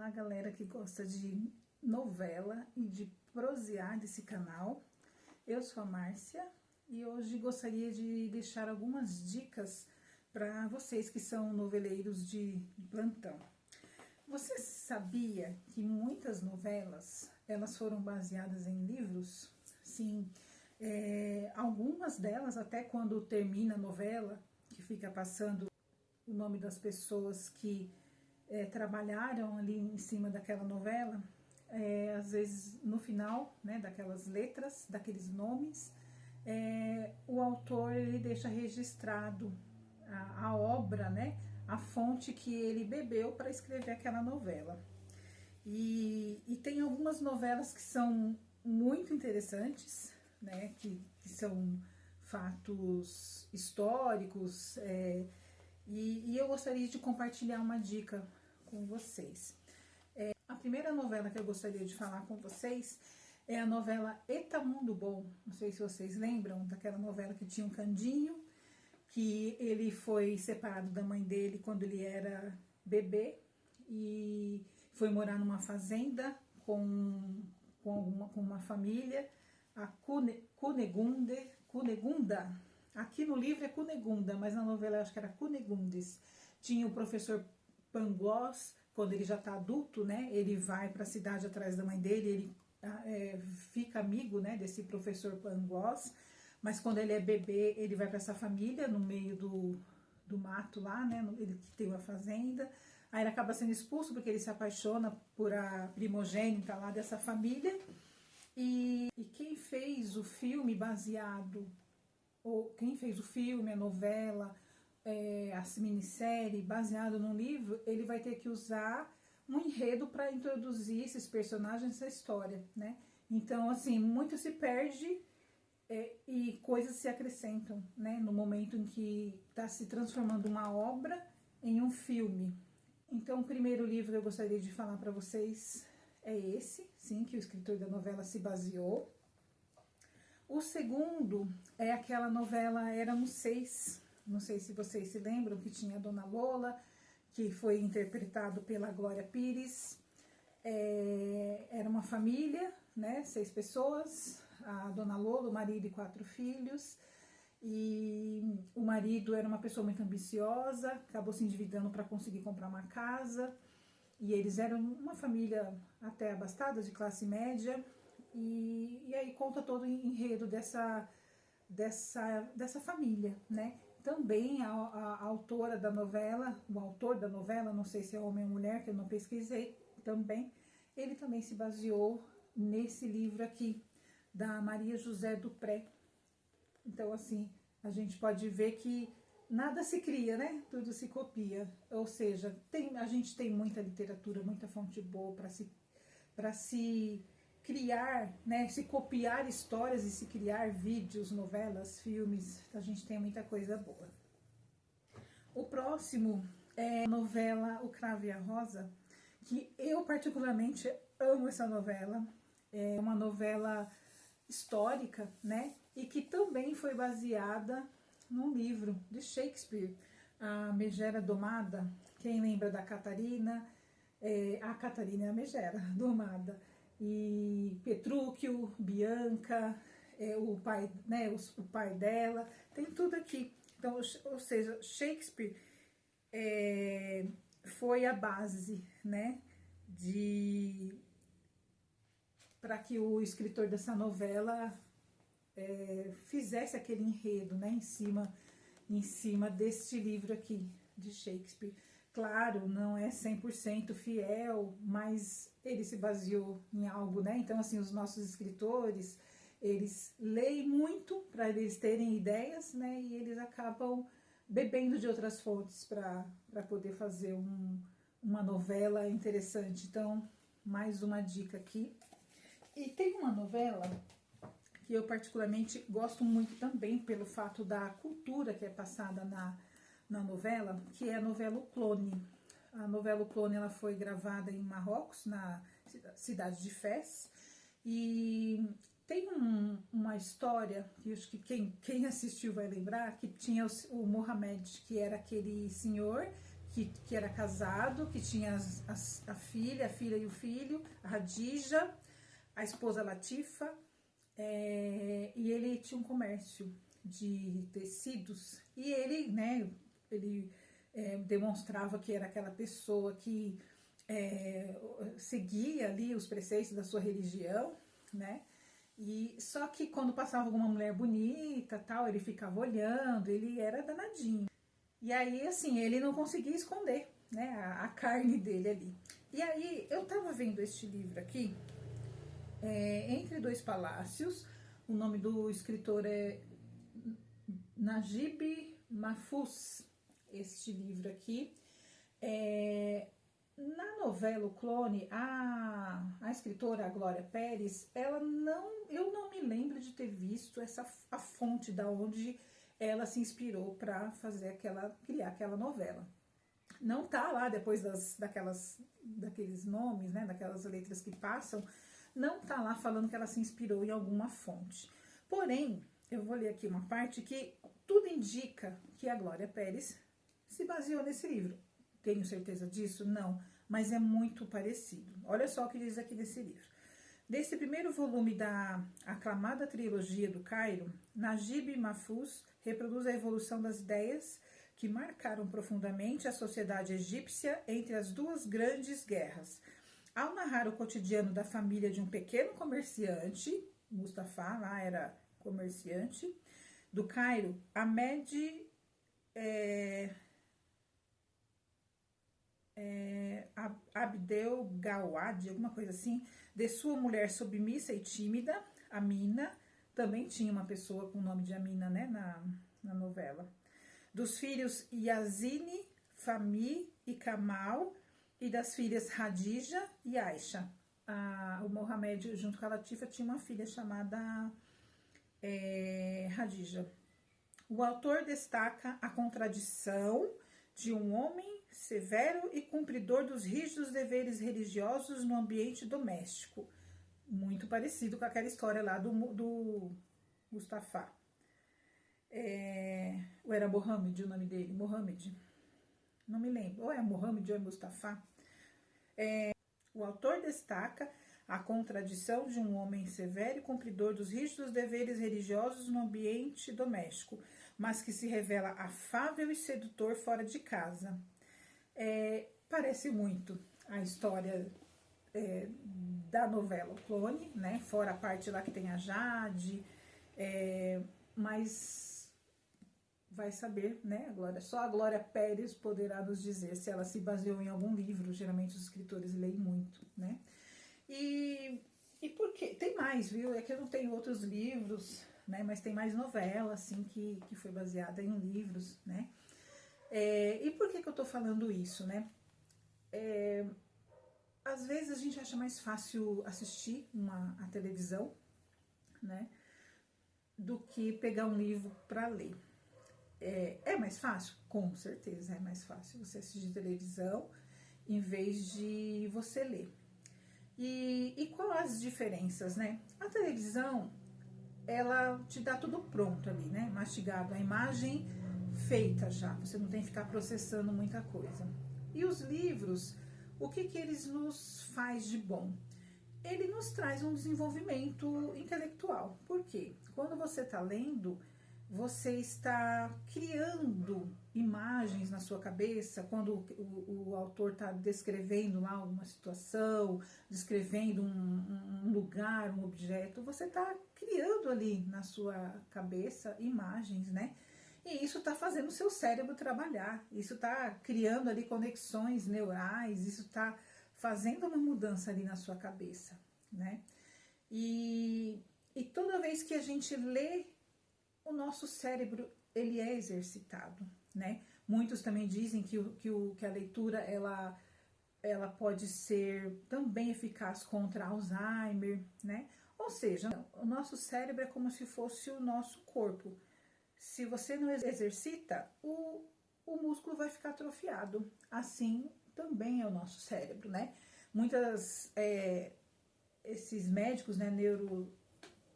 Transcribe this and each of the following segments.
Olá, galera que gosta de novela e de prosear desse canal. Eu sou a Márcia e hoje gostaria de deixar algumas dicas para vocês que são noveleiros de plantão. Você sabia que muitas novelas, elas foram baseadas em livros? Sim, algumas delas, até quando termina a novela, que fica passando o nome das pessoas que trabalharam ali em cima daquela novela, às vezes no final, né, daquelas letras, daqueles nomes, o autor ele deixa registrado a obra, né, a fonte que ele bebeu para escrever aquela novela. E tem algumas novelas que são muito interessantes, né, que são fatos históricos, e eu gostaria de compartilhar uma dica com vocês. A primeira novela que eu gostaria de falar com vocês é a novela Eita Mundo Bom. Não sei se vocês lembram daquela novela que tinha um Candinho, que ele foi separado da mãe dele quando ele era bebê e foi morar numa fazenda com uma família, a Cunegunda. Aqui no livro é Cunegunda, mas na novela eu acho que era Cunegundes. Tinha o professor Pangloss, quando ele já está adulto, né? Ele vai para a cidade atrás da mãe dele, ele fica amigo, né, desse professor Pangloss, mas quando ele é bebê, ele vai para essa família no meio do mato lá, né? Ele que tem uma fazenda. Aí ele acaba sendo expulso porque ele se apaixona por a primogênita lá dessa família. E quem fez o filme baseado, ou quem fez o filme, a novela, a minissérie baseado num livro, ele vai ter que usar um enredo para introduzir esses personagens nessa história, né? Então, assim, muito se perde e coisas se acrescentam, né? No momento em que está se transformando uma obra em um filme. Então, o primeiro livro que eu gostaria de falar para vocês é esse, sim, que o escritor da novela se baseou. O segundo é aquela novela Éramos Seis. Não sei se vocês se lembram, que tinha a Dona Lola, que foi interpretado pela Glória Pires. Era uma família, né, 6 pessoas, a Dona Lola, o marido e 4 filhos. E o marido era uma pessoa muito ambiciosa, acabou se endividando para conseguir comprar uma casa. E eles eram uma família até abastada, de classe média. E aí conta todo o enredo dessa família, né? Também a autora da novela, o autor da novela, não sei se é homem ou mulher, que eu não pesquisei também, ele também se baseou nesse livro aqui, da Maria José Dupré. Então, assim, a gente pode ver que nada se cria, né? Tudo se copia. Ou seja, a gente tem muita literatura, muita fonte boa para se criar, né, se copiar histórias e se criar vídeos, novelas, filmes. A gente tem muita coisa boa. O próximo é a novela O Cravo e a Rosa, que eu particularmente amo essa novela. É uma novela histórica, né, e que também foi baseada num livro de Shakespeare, A Megera Domada. Quem lembra da Catarina? A Catarina é a Megera Domada. E Petrúquio, Bianca, o pai, né, o pai dela, tem tudo aqui. Então, ou seja, Shakespeare foi a base, né, para que o escritor dessa novela fizesse aquele enredo, né, em cima deste livro aqui de Shakespeare. Claro, não é 100% fiel, mas ele se baseou em algo, né? Então, assim, os nossos escritores, eles leem muito para eles terem ideias, né? E eles acabam bebendo de outras fontes para poder fazer uma novela interessante. Então, mais uma dica aqui. E tem uma novela que eu particularmente gosto muito também pelo fato da cultura que é passada na novela, que é a novela O Clone. A novela O Clone ela foi gravada em Marrocos, na cidade de Fez, e tem uma história, que acho que quem assistiu vai lembrar, que tinha o Mohamed, que era aquele senhor que era casado, que tinha a filha e o filho, a Hadija, a esposa Latifa, e ele tinha um comércio de tecidos, e ele, né, ele demonstrava que era aquela pessoa que seguia ali os preceitos da sua religião, né, e só que quando passava alguma mulher bonita, tal, ele ficava olhando, ele era danadinho. E aí, assim, ele não conseguia esconder, né, a carne dele ali. E aí, eu tava vendo este livro aqui, Entre Dois Palácios. O nome do escritor é Najib Mahfouz, este livro aqui. Na novela O Clone, a escritora, a Glória Pérez, eu não me lembro de ter visto a fonte da onde ela se inspirou para criar aquela novela. Não tá lá depois daqueles nomes, né, daquelas letras que passam, não tá lá falando que ela se inspirou em alguma fonte. Porém, eu vou ler aqui uma parte que tudo indica que a Glória Pérez se baseou nesse livro. Tenho certeza disso? Não, mas é muito parecido. Olha só o que diz aqui nesse livro. Desse primeiro volume da aclamada trilogia do Cairo, Najib Mahfouz reproduz a evolução das ideias que marcaram profundamente a sociedade egípcia entre as duas grandes guerras. Ao narrar o cotidiano da família de um pequeno comerciante, Mustafa lá era comerciante, do Cairo, Ahmed Abdel Gawad, alguma coisa assim, de sua mulher submissa e tímida, Amina, também tinha uma pessoa com o nome de Amina, né, na novela, dos filhos Yazini, Fahmi e Kamal, e das filhas Hadija e Aisha. O Mohamed, junto com a Latifa, tinha uma filha chamada Hadija. O autor destaca a contradição de um homem severo e cumpridor dos rígidos deveres religiosos no ambiente doméstico. Muito parecido com aquela história lá do Mustafa. Ou era Mohamed o nome dele? Mohamed. Não me lembro. Ou é Mohamed ou é Mustafa. O autor destaca a contradição de um homem severo e cumpridor dos rígidos deveres religiosos no ambiente doméstico, mas que se revela afável e sedutor fora de casa. Parece muito a história da novela O Clone, né? Fora a parte lá que tem a Jade, mas vai saber, né? Só a Glória Pérez poderá nos dizer se ela se baseou em algum livro. Geralmente os escritores leem muito, né? E por quê? Tem mais, viu? É que eu não tenho outros livros, né? Mas tem mais novela, assim, que foi baseada em livros, né? E por que eu tô falando isso, né? Às vezes a gente acha mais fácil assistir a televisão, né? Do que pegar um livro para ler. É mais fácil? Com certeza é mais fácil você assistir televisão em vez de você ler. E quais as diferenças, né? A televisão, ela te dá tudo pronto ali, né? Mastigado, a imagem feita já, você não tem que ficar processando muita coisa. E os livros, o que eles nos faz de bom? Ele nos traz um desenvolvimento intelectual. Por quê? Quando você está lendo, você está criando imagens na sua cabeça, quando o autor está descrevendo lá uma situação, descrevendo um lugar, um objeto, você está criando ali na sua cabeça imagens, né? E isso está fazendo o seu cérebro trabalhar, isso está criando ali conexões neurais, isso está fazendo uma mudança ali na sua cabeça, né? E toda vez que a gente lê, o nosso cérebro, ele é exercitado, né? Muitos também dizem que a leitura, ela pode ser também eficaz contra Alzheimer, né? Ou seja, o nosso cérebro é como se fosse o nosso corpo. Se você não exercita, o músculo vai ficar atrofiado. Assim também é o nosso cérebro, né? Esses médicos, né,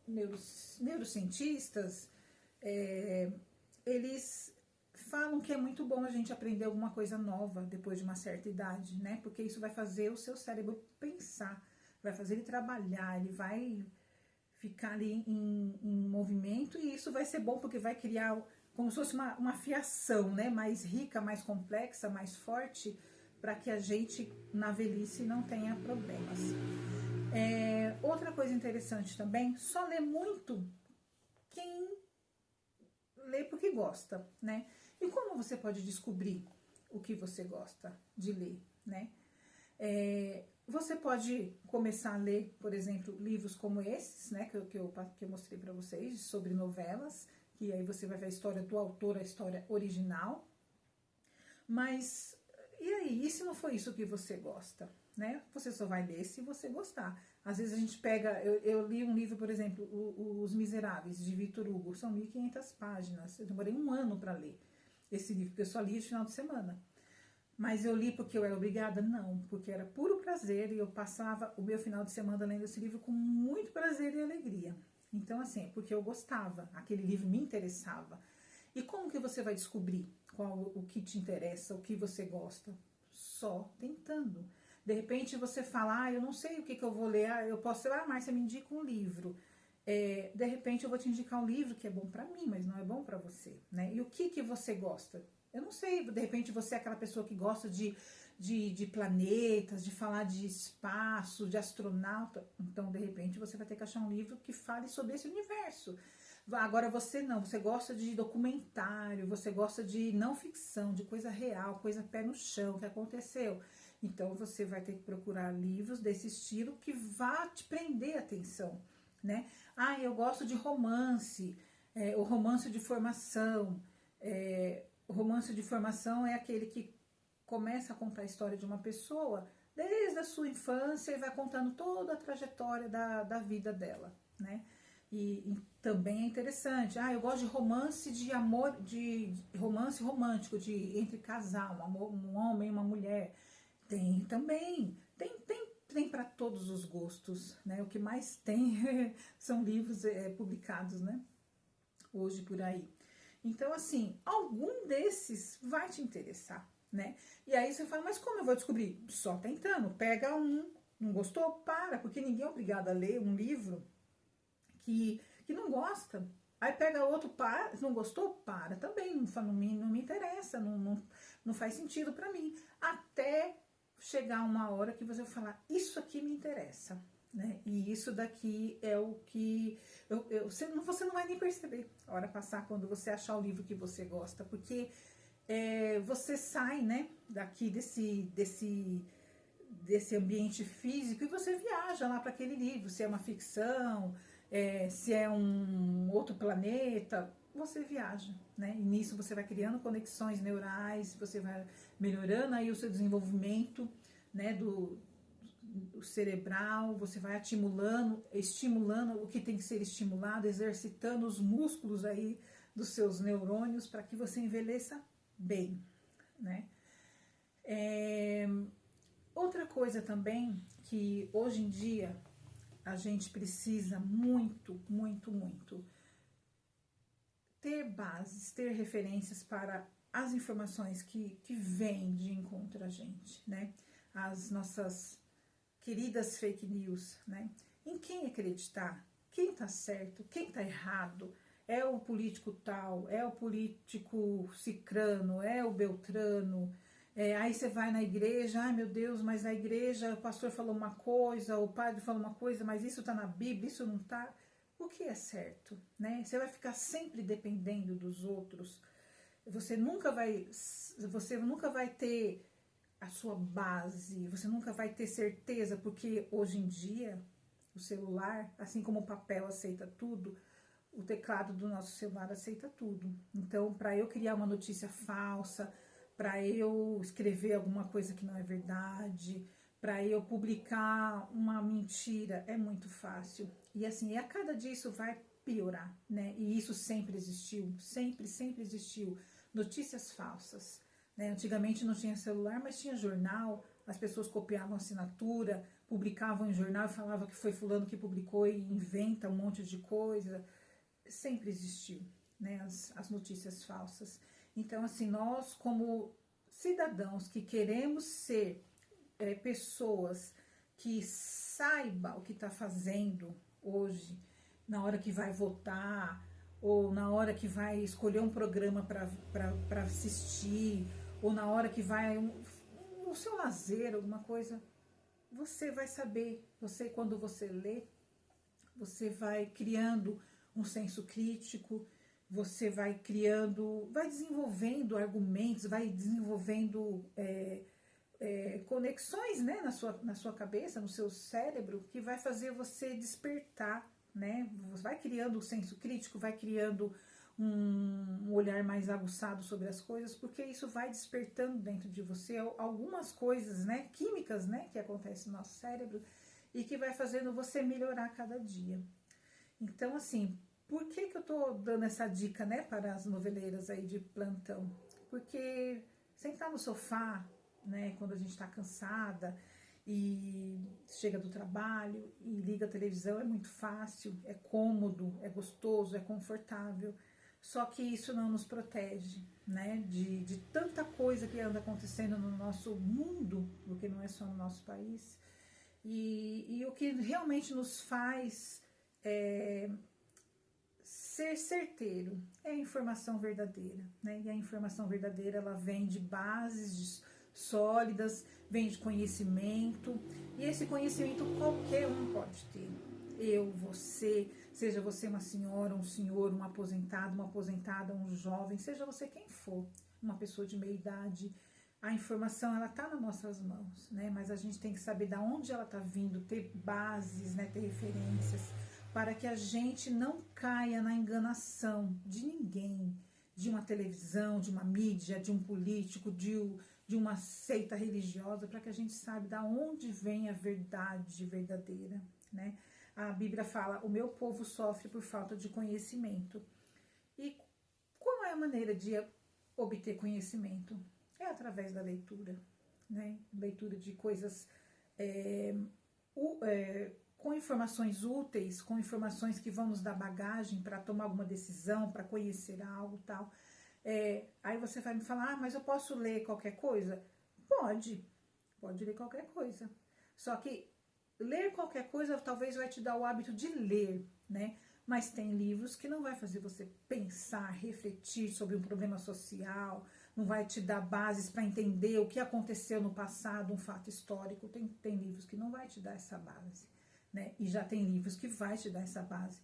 neurocientistas, eles falam que é muito bom a gente aprender alguma coisa nova depois de uma certa idade, né? Porque isso vai fazer o seu cérebro pensar, vai fazer ele trabalhar, ele vai ficar ali em movimento, e isso vai ser bom porque vai criar como se fosse uma fiação, né? Mais rica, mais complexa, mais forte, para que a gente na velhice não tenha problemas. Outra coisa interessante também, só lê muito quem lê porque gosta, né? E como você pode descobrir o que você gosta de ler, né? Você pode começar a ler, por exemplo, livros como esses, né, que eu mostrei para vocês, sobre novelas, que aí você vai ver a história do autor, a história original. Mas, e aí? E se não for isso que você gosta, né? Você só vai ler se você gostar. Às vezes a gente pega, eu li um livro, por exemplo, Os Miseráveis, de Victor Hugo, são 1.500 páginas. Eu demorei um ano para ler esse livro, porque eu só li de final de semana. Mas eu li porque eu era obrigada? Não, porque era puro prazer e eu passava o meu final de semana lendo esse livro com muito prazer e alegria. Então, assim, porque eu gostava, aquele livro me interessava. E como que você vai descobrir o que te interessa, o que você gosta? Só tentando. De repente você fala, eu não sei o que eu vou ler, eu posso ser, Márcia, me indica um livro. De repente eu vou te indicar um livro que é bom para mim, mas não é bom para você, né? E o que você gosta? Eu não sei, de repente você é aquela pessoa que gosta de planetas, de falar de espaço, de astronauta. Então, de repente, você vai ter que achar um livro que fale sobre esse universo. Agora você não, você gosta de documentário, você gosta de não ficção, de coisa real, coisa pé no chão, que aconteceu. Então, você vai ter que procurar livros desse estilo que vá te prender a atenção, né? Eu gosto de romance, o romance de formação, o romance de formação é aquele que começa a contar a história de uma pessoa desde a sua infância e vai contando toda a trajetória da vida dela, né? E também é interessante. Eu gosto de romance de amor, de romance romântico, entre casal, um homem e uma mulher. Tem também, tem para todos os gostos, né? O que mais tem são livros publicados, né? Hoje por aí. Então, assim, algum desses vai te interessar, né? E aí você fala, mas como eu vou descobrir? Só tentando. Pega um, não gostou? Para, porque ninguém é obrigado a ler um livro que não gosta. Aí pega outro, para, não gostou? Para também, não me interessa, não faz sentido para mim. Até chegar uma hora que você vai falar, isso aqui me interessa. Né? E isso daqui é o que você não vai nem perceber a hora passar quando você achar o livro que você gosta, porque você sai, né, daqui desse ambiente físico e você viaja lá para aquele livro, se é uma ficção, se é um outro planeta, você viaja, né? E nisso você vai criando conexões neurais, você vai melhorando aí o seu desenvolvimento, né, do cerebral, você vai estimulando o que tem que ser estimulado, exercitando os músculos aí dos seus neurônios para que você envelheça bem, né? Outra coisa também que hoje em dia a gente precisa muito, muito, muito ter bases, ter referências para as informações que vêm de encontro a gente, né? As nossas queridas fake news, né? Em quem acreditar? Quem tá certo? Quem tá errado? É o político tal? É o político cicrano? É o beltrano? Aí você vai na igreja, meu Deus, mas na igreja o pastor falou uma coisa, o padre falou uma coisa, mas isso tá na Bíblia, isso não tá. O que é certo, né? Você vai ficar sempre dependendo dos outros. Você nunca vai ter a sua base, você nunca vai ter certeza, porque hoje em dia o celular, assim como o papel aceita tudo, o teclado do nosso celular aceita tudo. Então, para eu criar uma notícia falsa, para eu escrever alguma coisa que não é verdade, para eu publicar uma mentira, é muito fácil. E assim, a cada dia isso vai piorar, né? E isso sempre existiu, sempre existiu. Notícias falsas. Antigamente não tinha celular, mas tinha jornal, as pessoas copiavam assinatura, publicavam em jornal e falavam que foi fulano que publicou e inventa um monte de coisa. Sempre existiu, né, as notícias falsas. Então, assim, nós como cidadãos que queremos ser pessoas que saiba o que está fazendo hoje, na hora que vai votar, ou na hora que vai escolher um programa para assistir, ou na hora que vai o seu lazer, alguma coisa, você vai saber, quando você lê, você vai criando um senso crítico, você vai criando, vai desenvolvendo argumentos, vai desenvolvendo conexões, né, na sua cabeça, no seu cérebro, que vai fazer você despertar, né? Você vai criando o senso crítico, vai criando um olhar mais aguçado sobre as coisas, porque isso vai despertando dentro de você algumas coisas, né, químicas, né, que acontecem no nosso cérebro e que vai fazendo você melhorar a cada dia. Então, assim, por que que eu tô dando essa dica, né, para as noveleiras aí de plantão? Porque sentar no sofá, né, quando a gente está cansada e chega do trabalho e liga a televisão, é muito fácil, é cômodo, é gostoso, é confortável. Só que isso não nos protege, né, de tanta coisa que anda acontecendo no nosso mundo, porque não é só no nosso país. E o que realmente nos faz ser certeiro é a informação verdadeira, né? E a informação verdadeira, ela vem de bases sólidas, vem de conhecimento, e esse conhecimento qualquer um pode ter. Eu, você, seja você uma senhora, um senhor, um aposentado, uma aposentada, um jovem, seja você quem for, uma pessoa de meia idade, a informação, ela está nas nossas mãos, né? Mas a gente tem que saber de onde ela está vindo, ter bases, né? Ter referências, para que a gente não caia na enganação de ninguém, de uma televisão, de uma mídia, de um político, de uma seita religiosa, para que a gente saiba de onde vem a verdade verdadeira, né? A Bíblia fala, o meu povo sofre por falta de conhecimento. E qual é a maneira de obter conhecimento? É através da leitura, né? Leitura de coisas com informações úteis, com informações que vão nos dar bagagem para tomar alguma decisão, para conhecer algo e tal. Aí você vai me falar, mas eu posso ler qualquer coisa? Pode ler qualquer coisa. Só que ler qualquer coisa talvez vai te dar o hábito de ler, né? Mas tem livros que não vai fazer você pensar, refletir sobre um problema social, não vai te dar bases para entender o que aconteceu no passado, um fato histórico. Tem livros que não vai te dar essa base, né? E já tem livros que vai te dar essa base.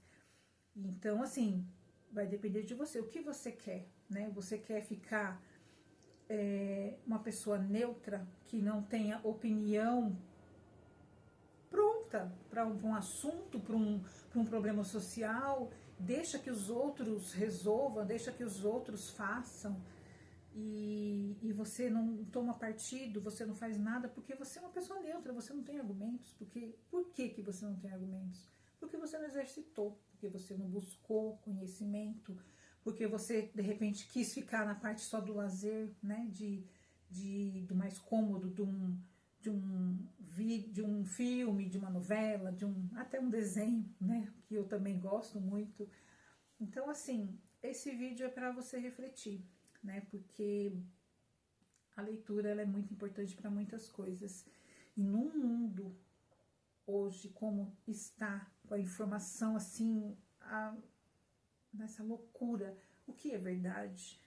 Então, assim, vai depender de você. O que você quer, né? Você quer ficar uma pessoa neutra, que não tenha opinião pronta para um assunto, para um problema social, deixa que os outros resolvam, deixa que os outros façam, e você não toma partido, você não faz nada, porque você é uma pessoa neutra, você não tem argumentos. Por que você não tem argumentos? Porque você não exercitou, porque você não buscou conhecimento, porque você de repente quis ficar na parte só do lazer, né, do mais cômodo, de um filme, de uma novela, até um desenho, né, que eu também gosto muito. Então, assim, esse vídeo é para você refletir, né, porque a leitura, ela é muito importante para muitas coisas. E num mundo hoje como está, com a informação assim, nessa loucura, o que é verdade,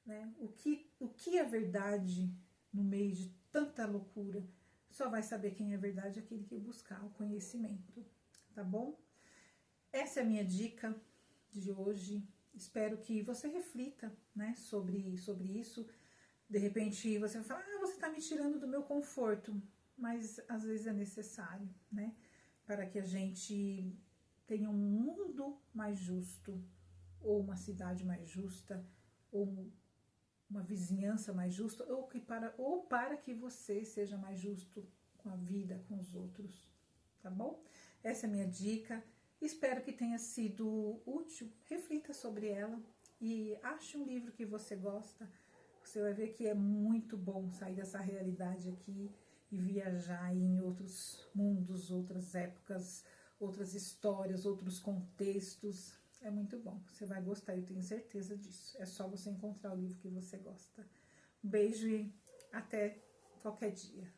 né? O que é verdade no meio de tanta loucura? Só vai saber quem é verdade aquele que buscar o conhecimento, tá bom? Essa é a minha dica de hoje. Espero que você reflita, né, sobre isso. De repente você vai falar, você está me tirando do meu conforto, mas às vezes é necessário, né, para que a gente tenha um mundo mais justo, ou uma cidade mais justa, ou uma vizinhança mais justa, ou para que você seja mais justo com a vida, com os outros, tá bom? Essa é a minha dica. Espero que tenha sido útil. Reflita sobre ela e ache um livro que você gosta. Você vai ver que é muito bom sair dessa realidade aqui e viajar em outros mundos, outras épocas, outras histórias, outros contextos. É muito bom, você vai gostar, eu tenho certeza disso. É só você encontrar o livro que você gosta. Beijo e até qualquer dia.